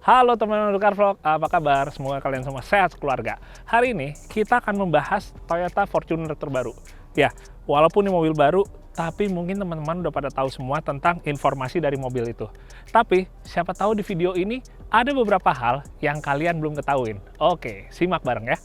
Halo teman-teman Car Vlog, apa kabar? Semoga kalian semua sehat keluarga. Hari ini kita akan membahas Toyota Fortuner terbaru. Ya, walaupun ini mobil baru, tapi mungkin teman-teman udah pada tahu semua tentang informasi dari mobil itu. Tapi, siapa tahu di video ini ada beberapa hal yang kalian belum ketahuin. Oke, simak bareng ya.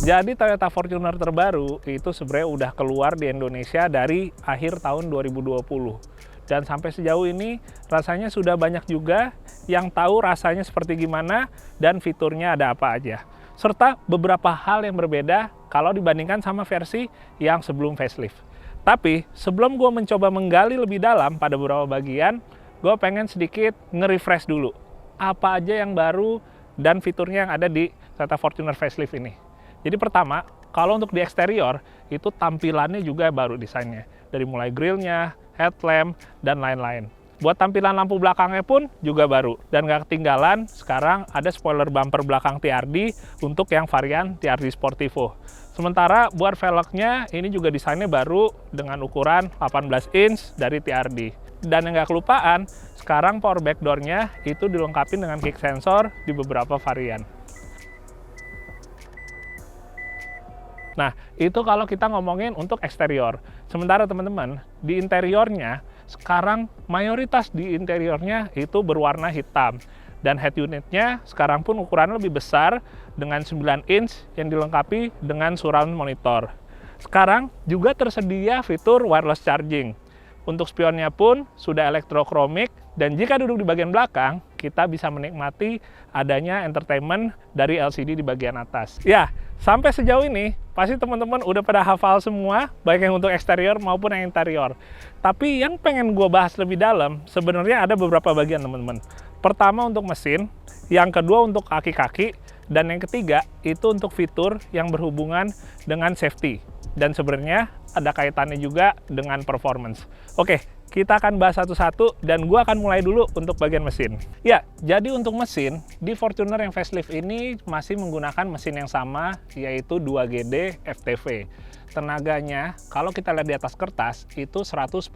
Jadi Toyota Fortuner terbaru itu sebenarnya udah keluar di Indonesia dari akhir tahun 2020. Dan sampai sejauh ini rasanya sudah banyak juga yang tahu rasanya seperti gimana dan fiturnya ada apa aja. Serta beberapa hal yang berbeda kalau dibandingkan sama versi yang sebelum facelift. Tapi sebelum gue mencoba menggali lebih dalam pada beberapa bagian, gue pengen sedikit nge-refresh dulu. Apa aja yang baru dan fiturnya yang ada di Toyota Fortuner facelift ini. Jadi pertama, kalau untuk di eksterior, itu tampilannya juga baru desainnya. Dari mulai grillnya, headlamp, dan lain-lain. Buat tampilan lampu belakangnya pun juga baru. Dan nggak ketinggalan, sekarang ada spoiler bumper belakang TRD untuk yang varian TRD Sportivo. Sementara buat velgnya, ini juga desainnya baru dengan ukuran 18 inch dari TRD. Dan yang nggak kelupaan, sekarang power back door-nya itu dilengkapi dengan kick sensor di beberapa varian. Nah, itu kalau kita ngomongin untuk eksterior. Sementara teman-teman, di interiornya, sekarang mayoritas di interiornya itu berwarna hitam. Dan head unitnya sekarang pun ukurannya lebih besar dengan 9 inch yang dilengkapi dengan surround monitor. Sekarang juga tersedia fitur wireless charging. Untuk spionnya pun sudah elektrokromik, dan jika duduk di bagian belakang, kita bisa menikmati adanya entertainment dari LCD di bagian atas. Ya, sampai sejauh ini, pasti teman-teman udah pada hafal semua, baik yang untuk eksterior maupun yang interior. Tapi yang pengen gue bahas lebih dalam, sebenarnya ada beberapa bagian teman-teman. Pertama untuk mesin, yang kedua untuk kaki-kaki, dan yang ketiga itu untuk fitur yang berhubungan dengan safety. Dan sebenarnya ada kaitannya juga dengan performance. Oke, kita akan bahas satu-satu dan gue akan mulai dulu untuk bagian mesin. Ya, jadi untuk mesin, di Fortuner yang facelift ini masih menggunakan mesin yang sama, yaitu 2GD FTV. Tenaganya, kalau kita lihat di atas kertas, itu 149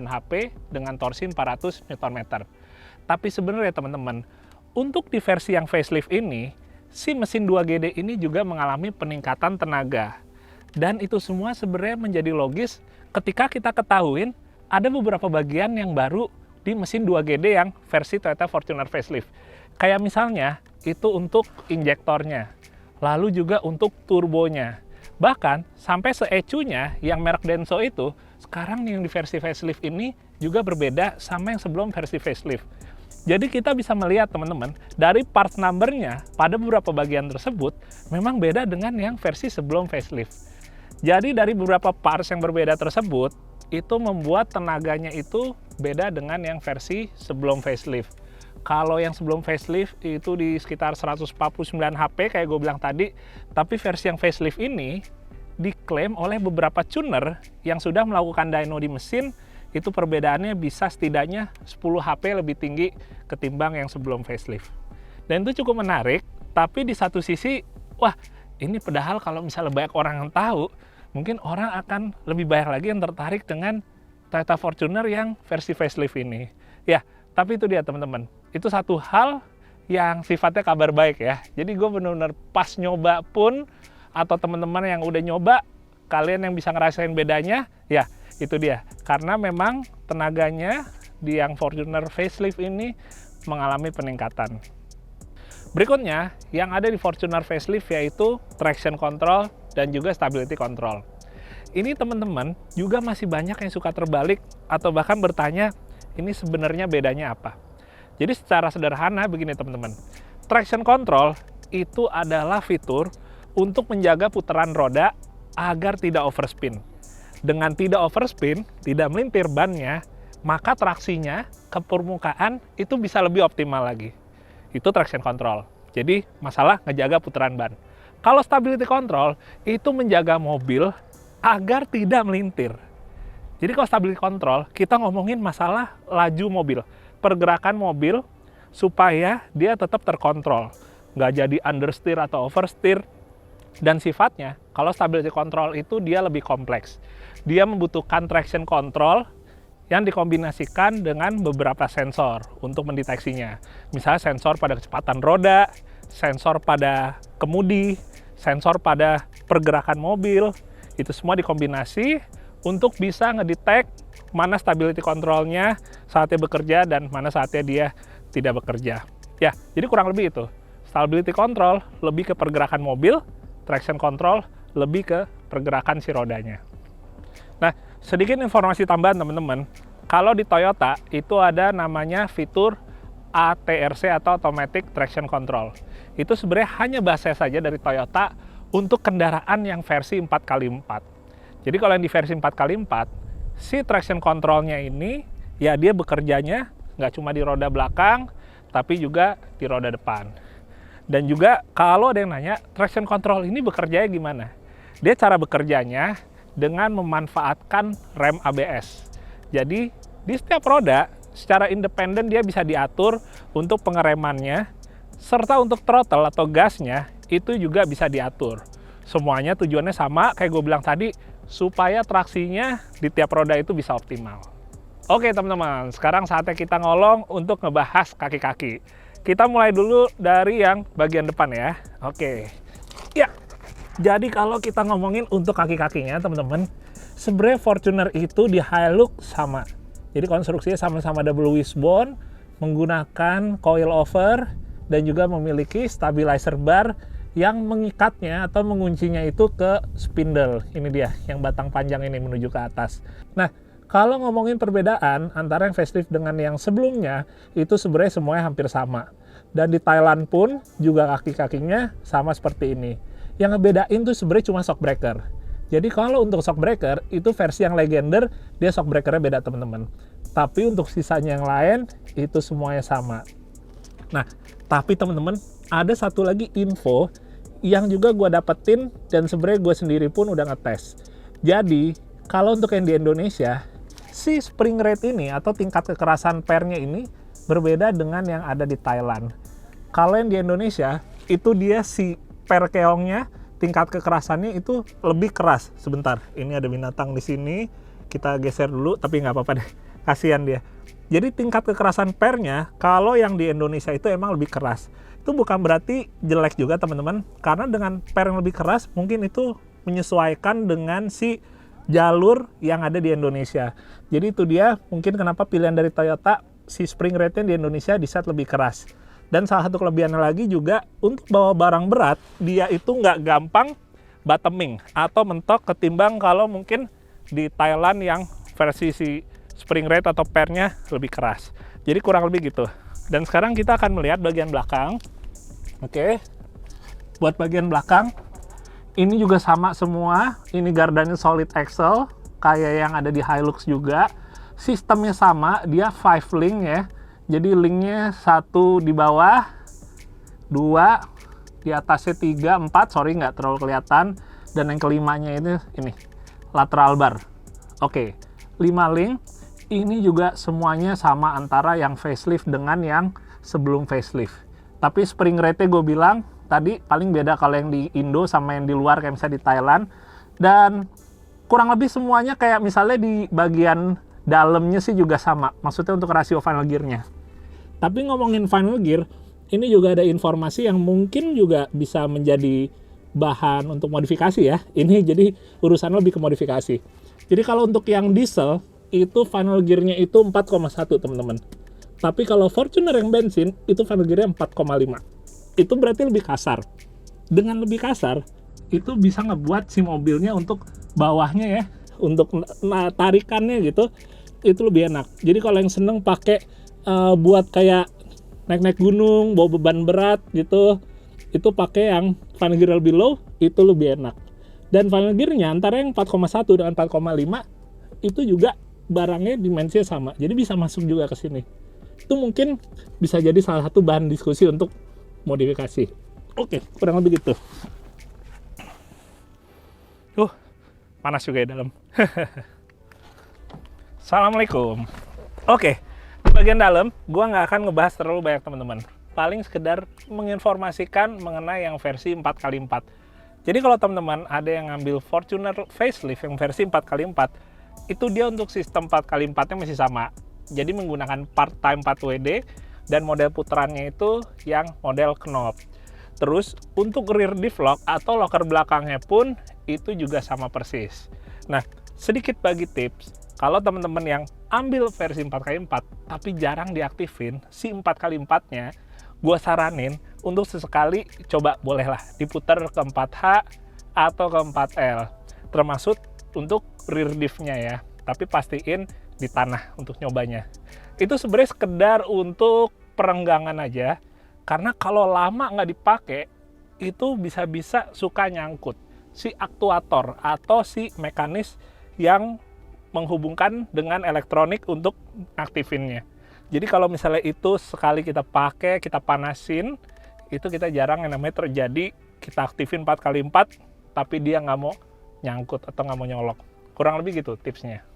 HP dengan torsi 400 Nm. Tapi sebenarnya teman-teman, untuk di versi yang facelift ini, si mesin 2GD ini juga mengalami peningkatan tenaga. Dan itu semua sebenarnya menjadi logis ketika kita ketahuin ada beberapa bagian yang baru di mesin 2GD yang versi Toyota Fortuner facelift. Kayak misalnya, itu untuk injektornya, lalu juga untuk turbonya. Bahkan, sampai se-ECU-nya yang merek Denso itu, sekarang yang di versi facelift ini juga berbeda sama yang sebelum versi facelift. Jadi kita bisa melihat teman-teman, dari part number-nya pada beberapa bagian tersebut, memang beda dengan yang versi sebelum facelift. Jadi dari beberapa parts yang berbeda tersebut, itu membuat tenaganya itu beda dengan yang versi sebelum facelift. Kalau yang sebelum facelift itu di sekitar 149 HP kayak gue bilang tadi, tapi versi yang facelift ini diklaim oleh beberapa tuner yang sudah melakukan dyno di mesin, itu perbedaannya bisa setidaknya 10 HP lebih tinggi ketimbang yang sebelum facelift. Dan itu cukup menarik, tapi di satu sisi, wah ini padahal kalau misalnya banyak orang yang tahu, mungkin orang akan lebih banyak lagi yang tertarik dengan Toyota Fortuner yang versi facelift ini. Ya, tapi itu dia teman-teman. Itu satu hal yang sifatnya kabar baik ya. Jadi gue benar-benar pas nyoba pun, atau teman-teman yang udah nyoba, kalian yang bisa ngerasain bedanya, ya itu dia. Karena memang tenaganya di yang Fortuner facelift ini mengalami peningkatan. Berikutnya, yang ada di Fortuner facelift yaitu traction control dan juga stability control. Ini teman-teman juga masih banyak yang suka terbalik atau bahkan bertanya, ini sebenarnya bedanya apa? Jadi secara sederhana begini teman-teman, traction control itu adalah fitur untuk menjaga putaran roda agar tidak overspin. Dengan tidak overspin, tidak melintir bannya, maka traksinya ke permukaan itu bisa lebih optimal lagi. Itu traction control. Jadi masalah ngejaga putaran ban. Kalau stability control itu menjaga mobil agar tidak melintir. Jadi kalau stability control, kita ngomongin masalah laju mobil, pergerakan mobil supaya dia tetap terkontrol, nggak jadi understeer atau oversteer. Dan sifatnya, kalau stability control itu dia lebih kompleks. Dia membutuhkan traction control yang dikombinasikan dengan beberapa sensor untuk mendeteksinya. Misalnya sensor pada kecepatan roda, sensor pada kemudi, sensor pada pergerakan mobil, itu semua dikombinasi untuk bisa ngedetect mana stability controlnya saatnya bekerja dan mana saatnya dia tidak bekerja. Ya, jadi kurang lebih itu. Stability control lebih ke pergerakan mobil, traction control lebih ke pergerakan si rodanya. Nah, sedikit informasi tambahan teman-teman. Kalau di Toyota itu ada namanya fitur ATRC atau Automatic Traction Control. Itu sebenarnya hanya bahasa saja dari Toyota untuk kendaraan yang versi 4x4. Jadi kalau yang di versi 4x4, si traction controlnya ini ya dia bekerjanya nggak cuma di roda belakang, tapi juga di roda depan. Dan juga kalau ada yang nanya, traction control ini bekerjanya gimana? Dia cara bekerjanya dengan memanfaatkan rem ABS. Jadi di setiap roda secara independen dia bisa diatur untuk pengeremannya, serta untuk throttle atau gasnya itu juga bisa diatur. Semuanya tujuannya sama, kayak gue bilang tadi, supaya traksinya di tiap roda itu bisa optimal. Oke teman-teman, sekarang saatnya kita ngolong untuk ngebahas kaki-kaki. Kita mulai dulu dari yang bagian depan ya. Oke. Ya, jadi kalau kita ngomongin untuk kaki-kakinya teman-teman, sebenarnya Fortuner itu di Hilux sama. Jadi konstruksinya sama-sama double wishbone, menggunakan coilover, dan juga memiliki stabilizer bar yang mengikatnya atau menguncinya itu ke spindle. Ini dia, yang batang panjang ini menuju ke atas. Nah, kalau ngomongin perbedaan antara yang facelift dengan yang sebelumnya, itu sebenarnya semuanya hampir sama. Dan di Thailand pun juga kaki-kakinya sama seperti ini. Yang ngebedain tuh sebenarnya cuma shock breaker. Jadi kalau untuk shock breaker, itu versi yang legender, dia shock breakernya beda teman-teman. Tapi untuk sisanya yang lain, itu semuanya sama. Nah, tapi teman-teman, ada satu lagi info yang juga gue dapetin dan sebenarnya gue sendiri pun udah ngetes. Jadi, kalau untuk yang di Indonesia, si spring rate ini atau tingkat kekerasan pernya ini berbeda dengan yang ada di Thailand. Kalau yang di Indonesia, itu dia si per keongnya, tingkat kekerasannya itu lebih keras. Sebentar, ini ada binatang di sini, kita geser dulu, tapi nggak apa-apa deh, kasihan dia. Jadi tingkat kekerasan pernya, kalau yang di Indonesia itu emang lebih keras. Itu bukan berarti jelek juga teman-teman, karena dengan per yang lebih keras, mungkin itu menyesuaikan dengan si jalur yang ada di Indonesia. Jadi itu dia mungkin kenapa pilihan dari Toyota, si spring rate-nya di Indonesia di set lebih keras. Dan salah satu kelebihannya lagi juga, untuk bawa barang berat, dia itu nggak gampang bottoming atau mentok ketimbang kalau mungkin di Thailand yang versi si spring rate atau pernya lebih keras. Jadi kurang lebih gitu. Dan sekarang kita akan melihat bagian belakang. Oke. Buat bagian belakang, ini juga sama semua. Ini gardannya solid axle, kayak yang ada di Hilux juga. Sistemnya sama, dia 5 link ya. Jadi linknya 1 di bawah, 2 di atasnya, 3, 4, sorry nggak terlalu kelihatan. Dan yang kelimanya ini lateral bar. Oke, 5 link. Ini juga semuanya sama antara yang facelift dengan yang sebelum facelift. Tapi spring rate-nya gue bilang tadi paling beda kalau yang di Indo sama yang di luar kayak misalnya di Thailand. Dan kurang lebih semuanya kayak misalnya di bagian dalamnya sih juga sama. Maksudnya untuk rasio final gear-nya. Tapi ngomongin final gear, ini juga ada informasi yang mungkin juga bisa menjadi bahan untuk modifikasi ya. Ini jadi urusan lebih ke modifikasi. Jadi kalau untuk yang diesel, itu final gear-nya itu 4,1 teman-teman. Tapi kalau Fortuner yang bensin, itu final gear-nya 4,5. Itu berarti lebih kasar. Dengan lebih kasar, itu bisa ngebuat si mobilnya untuk bawahnya ya, untuk tarikannya gitu, itu lebih enak. Jadi kalau yang seneng pakai buat kayak naik-naik gunung, bawa beban berat gitu, itu pakai yang final gear lebih low, itu lebih enak. Dan final gear-nya antara yang 4,1 dengan 4,5 itu juga barangnya dimensinya sama, jadi bisa masuk juga ke sini. Itu mungkin bisa jadi salah satu bahan diskusi untuk modifikasi. Oke, kurang lebih gitu. Panas juga ya dalam. Assalamualaikum. Oke, di bagian dalam, gua nggak akan ngebahas terlalu banyak teman-teman. Paling sekedar menginformasikan mengenai yang versi 4x4. Jadi kalau teman-teman ada yang ngambil Fortuner facelift yang versi 4x4, itu dia untuk sistem 4x4-nya masih sama. Jadi menggunakan part time 4WD dan model putarannya itu yang model knob. Terus untuk rear diff lock atau locker belakangnya pun itu juga sama persis. Nah, sedikit bagi tips, kalau teman-teman yang ambil versi 4x4 tapi jarang diaktifin si 4x4-nya, gue saranin untuk sesekali coba bolehlah diputar ke 4H atau ke 4L, termasuk untuk rear diff-nya ya, tapi pastiin di tanah untuk nyobanya. Itu sebenarnya sekedar untuk perenggangan aja, karena kalau lama nggak dipakai itu bisa-bisa suka nyangkut si aktuator atau si mekanis yang menghubungkan dengan elektronik untuk aktifinnya. Jadi kalau misalnya itu sekali kita pakai, kita panasin, itu kita jarang yang namanya terjadi kita aktifin 4x4 tapi dia nggak mau nyangkut atau nggak mau nyolok. Kurang lebih gitu tipsnya.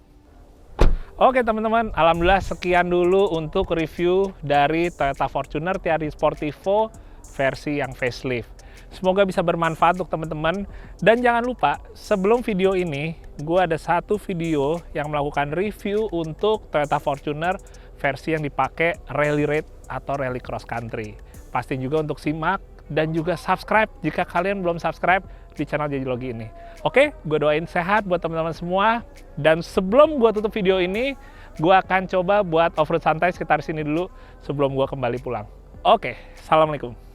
Oke teman-teman, alhamdulillah sekian dulu untuk review dari Toyota Fortuner Tiari Sportivo versi yang facelift. Semoga bisa bermanfaat untuk teman-teman. Dan jangan lupa, sebelum video ini, gue ada satu video yang melakukan review untuk Toyota Fortuner versi yang dipakai rally raid atau rally cross country. Pastiin juga untuk simak dan juga subscribe jika kalian belum subscribe di channel Jajilogi ini. Oke, gue doain sehat buat teman-teman semua. Dan sebelum gue tutup video ini, gue akan coba buat off-road santai sekitar sini dulu sebelum gue kembali pulang. Oke, assalamualaikum.